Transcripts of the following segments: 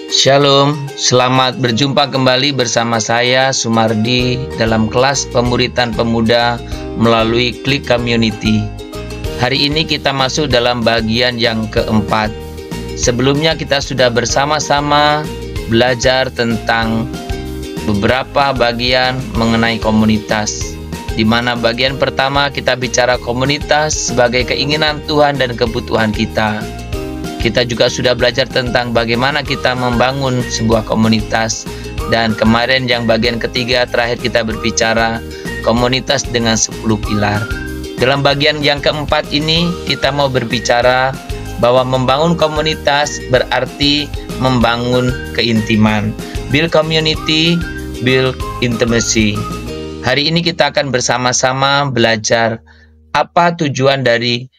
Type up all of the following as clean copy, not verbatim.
Shalom, selamat berjumpa kembali bersama saya Sumardi dalam kelas pemuritan pemuda melalui Klik Community. Hari ini kita masuk dalam bagian yang keempat. Sebelumnya kita sudah bersama-sama belajar tentang beberapa bagian mengenai komunitas, di mana bagian pertama kita bicara komunitas sebagai keinginan Tuhan dan kebutuhan kita. Kita juga sudah belajar tentang bagaimana kita membangun sebuah komunitas. Dan kemarin yang bagian ketiga terakhir kita berbicara komunitas dengan 10 pilar. Dalam bagian yang keempat ini kita mau berbicara bahwa membangun komunitas berarti membangun keintiman. Build community, build intimacy. Hari ini kita akan bersama-sama belajar apa tujuan dari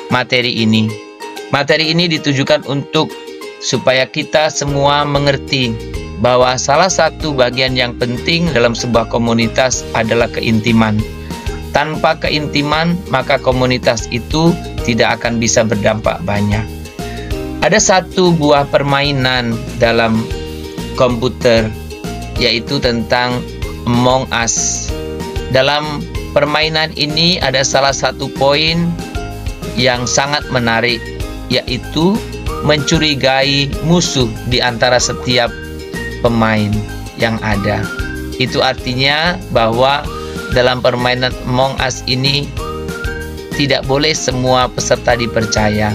materi ini. Materi ini ditujukan untuk supaya kita semua mengerti bahwa salah satu bagian yang penting dalam sebuah komunitas adalah keintiman. Tanpa keintiman, maka komunitas itu tidak akan bisa berdampak banyak. Ada satu buah permainan dalam komputer, yaitu tentang Among Us. Dalam permainan ini ada salah satu poin yang sangat menarik, yaitu mencurigai musuh di antara setiap pemain yang ada. Itu artinya bahwa dalam permainan Among Us ini tidak boleh semua peserta dipercaya.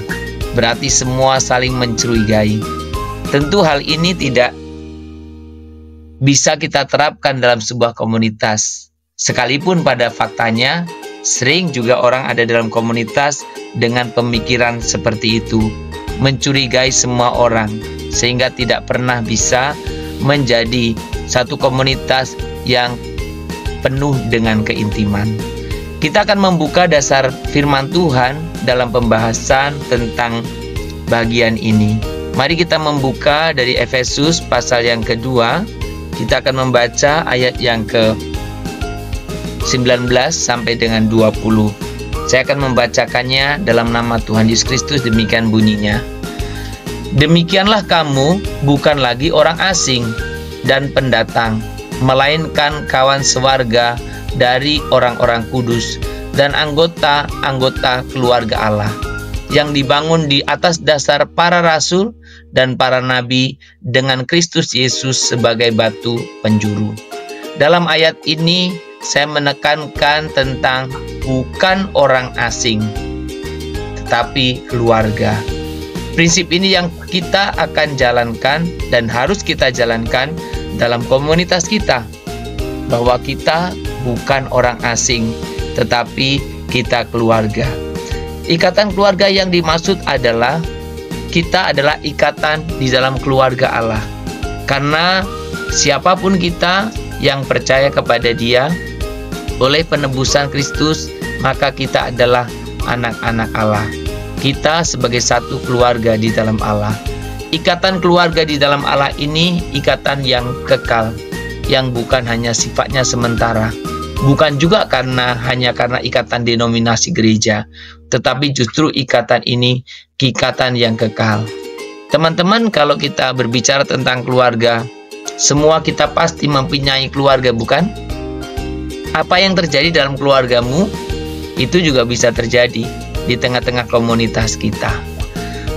Berarti semua saling mencurigai. Tentu hal ini tidak bisa kita terapkan dalam sebuah komunitas. Sekalipun pada faktanya sering juga orang ada dalam komunitas dengan pemikiran seperti itu, mencurigai semua orang, sehingga tidak pernah bisa menjadi satu komunitas yang penuh dengan keintiman. Kita akan membuka dasar firman Tuhan dalam pembahasan tentang bagian ini. Mari kita membuka dari Efesus pasal yang kedua. Kita akan membaca ayat yang ke-19 sampai dengan 20. Saya akan membacakannya dalam nama Tuhan Yesus Kristus. Demikian bunyinya. Demikianlah kamu bukan lagi orang asing dan pendatang, melainkan kawan sewarga dari orang-orang kudus dan anggota-anggota keluarga Allah, yang dibangun di atas dasar para rasul dan para nabi dengan Kristus Yesus sebagai batu penjuru. Dalam ayat ini saya menekankan tentang bukan orang asing, tetapi keluarga. Prinsip ini yang kita akan jalankan dan harus kita jalankan dalam komunitas kita, bahwa kita bukan orang asing, tetapi kita keluarga. Ikatan keluarga yang dimaksud adalah kita adalah ikatan di dalam keluarga Allah. Karena siapapun kita yang percaya kepada Dia oleh penebusan Kristus, maka kita adalah anak-anak Allah. Kita sebagai satu keluarga di dalam Allah. Ikatan keluarga di dalam Allah ini ikatan yang kekal, yang bukan hanya sifatnya sementara. Bukan juga hanya karena ikatan denominasi gereja, tetapi justru ikatan ini ikatan yang kekal. Teman-teman, kalau kita berbicara tentang keluarga, semua kita pasti mempunyai keluarga, bukan? Apa yang terjadi dalam keluargamu, itu juga bisa terjadi di tengah-tengah komunitas kita.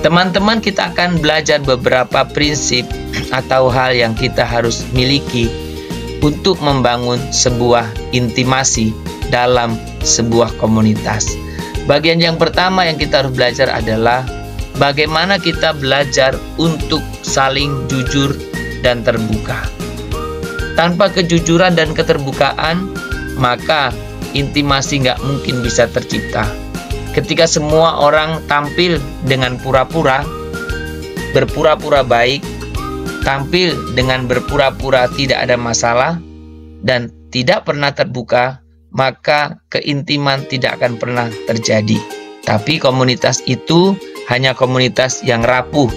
Teman-teman, kita akan belajar beberapa prinsip atau hal yang kita harus miliki untuk membangun sebuah intimasi dalam sebuah komunitas. Bagian yang pertama yang kita harus belajar adalah bagaimana kita belajar untuk saling jujur dan terbuka. Tanpa kejujuran dan keterbukaan, maka intimasi nggak mungkin bisa tercipta. Ketika semua orang tampil dengan pura-pura, berpura-pura baik, tampil dengan berpura-pura tidak ada masalah, dan tidak pernah terbuka, maka keintiman tidak akan pernah terjadi. Tapi komunitas itu hanya komunitas yang rapuh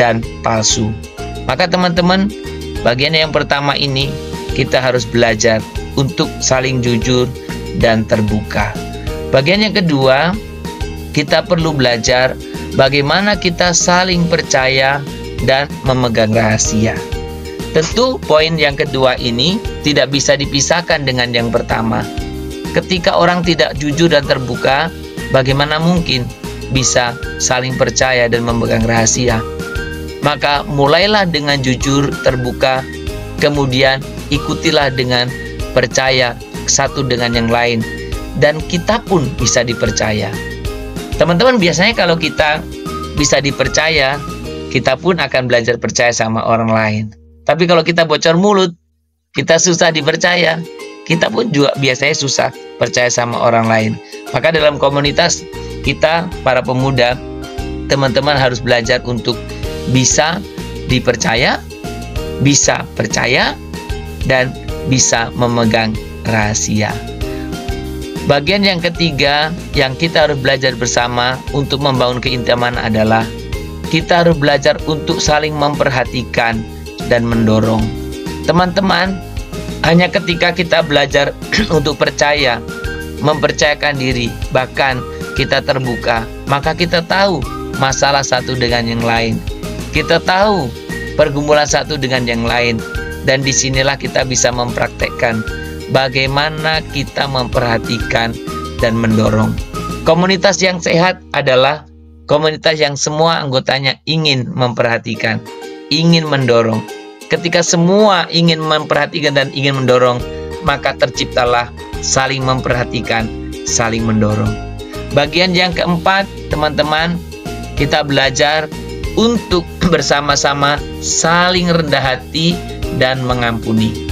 dan palsu. Maka teman-teman, bagian yang pertama ini kita harus belajar untuk saling jujur dan terbuka. Bagian yang kedua, kita perlu belajar bagaimana kita saling percaya dan memegang rahasia. Tentu poin yang kedua ini tidak bisa dipisahkan dengan yang pertama. Ketika orang tidak jujur dan terbuka, bagaimana mungkin bisa saling percaya dan memegang rahasia? Maka mulailah dengan jujur, terbuka, kemudian ikutilah dengan percaya satu dengan yang lain, dan kita pun bisa dipercaya. Teman-teman, biasanya kalau kita bisa dipercaya, kita pun akan belajar percaya sama orang lain. Tapi kalau kita bocor mulut, kita susah dipercaya, kita pun juga biasanya susah percaya sama orang lain. Maka dalam komunitas kita, para pemuda, teman-teman harus belajar untuk bisa dipercaya, bisa percaya, dan bisa memegang rahasia. Bagian yang ketiga yang kita harus belajar bersama untuk membangun keintiman adalah kita harus belajar untuk saling memperhatikan dan mendorong. Teman-teman, hanya ketika kita belajar untuk percaya, mempercayakan diri, bahkan kita terbuka, maka kita tahu masalah satu dengan yang lain. Kita tahu pergumulan satu dengan yang lain, dan disinilah kita bisa mempraktekkan bagaimana kita memperhatikan dan mendorong. Komunitas yang sehat adalah komunitas yang semua anggotanya ingin memperhatikan, ingin mendorong. Ketika semua ingin memperhatikan dan ingin mendorong, maka terciptalah saling memperhatikan, saling mendorong. Bagian yang keempat, teman-teman, kita belajar untuk bersama-sama saling rendah hati dan mengampuni.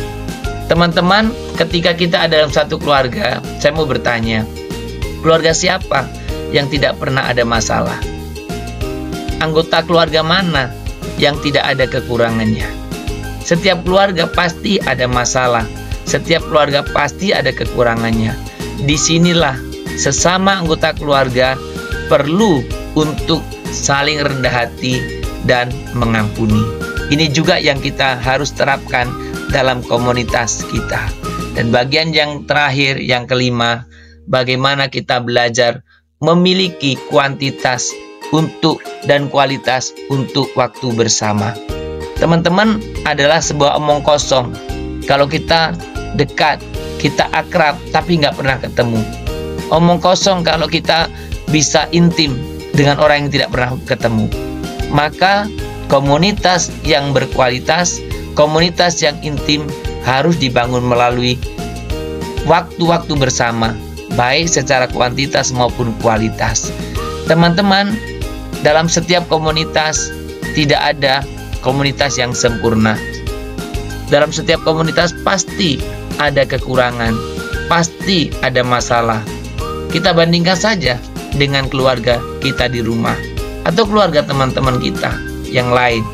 Teman-teman, ketika kita ada dalam satu keluarga, saya mau bertanya, keluarga siapa yang tidak pernah ada masalah? Anggota keluarga mana yang tidak ada kekurangannya? Setiap keluarga pasti ada masalah, setiap keluarga pasti ada kekurangannya. Disinilah sesama anggota keluarga perlu untuk saling rendah hati dan mengampuni. Ini juga yang kita harus terapkan dalam komunitas kita. Dan bagian yang terakhir, yang kelima, bagaimana kita belajar memiliki kuantitas untuk dan kualitas untuk waktu bersama. Teman-teman, adalah sebuah omong kosong kalau kita dekat, kita akrab, tapi nggak pernah ketemu. Omong kosong kalau kita bisa intim dengan orang yang tidak pernah ketemu. Maka komunitas yang berkualitas, komunitas yang intim harus dibangun melalui waktu-waktu bersama, baik secara kuantitas maupun kualitas. Teman-teman, dalam setiap komunitas tidak ada komunitas yang sempurna. Dalam setiap komunitas pasti ada kekurangan, pasti ada masalah. Kita bandingkan saja dengan keluarga kita di rumah atau keluarga teman-teman kita yang lain.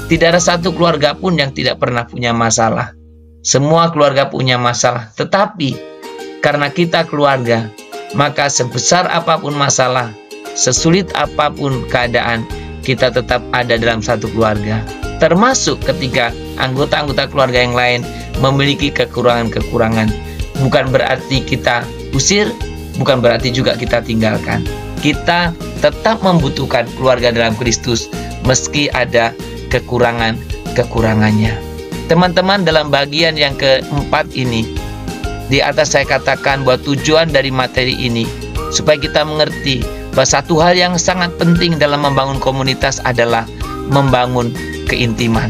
Tidak ada satu keluarga pun yang tidak pernah punya masalah. Semua keluarga punya masalah, tetapi karena kita keluarga, maka sebesar apapun masalah, sesulit apapun keadaan, kita tetap ada dalam satu keluarga. Termasuk ketika anggota-anggota keluarga yang lain memiliki kekurangan-kekurangan. Bukan berarti kita usir, bukan berarti juga kita tinggalkan. Kita tetap membutuhkan keluarga dalam Kristus meski ada kekurangan-kekurangannya. Teman-teman, dalam bagian yang keempat ini, di atas saya katakan bahwa tujuan dari materi ini supaya kita mengerti bahwa satu hal yang sangat penting dalam membangun komunitas adalah membangun keintiman.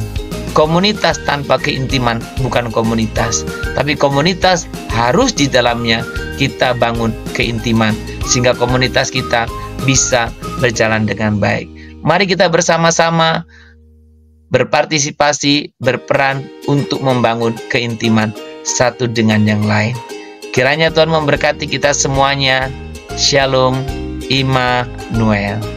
Komunitas tanpa keintiman bukan komunitas, tapi komunitas harus di dalamnya kita bangun keintiman sehingga komunitas kita bisa berjalan dengan baik. Mari kita bersama-sama berpartisipasi, berperan untuk membangun keintiman satu dengan yang lain. Kiranya Tuhan memberkati kita semuanya. Shalom, Immanuel.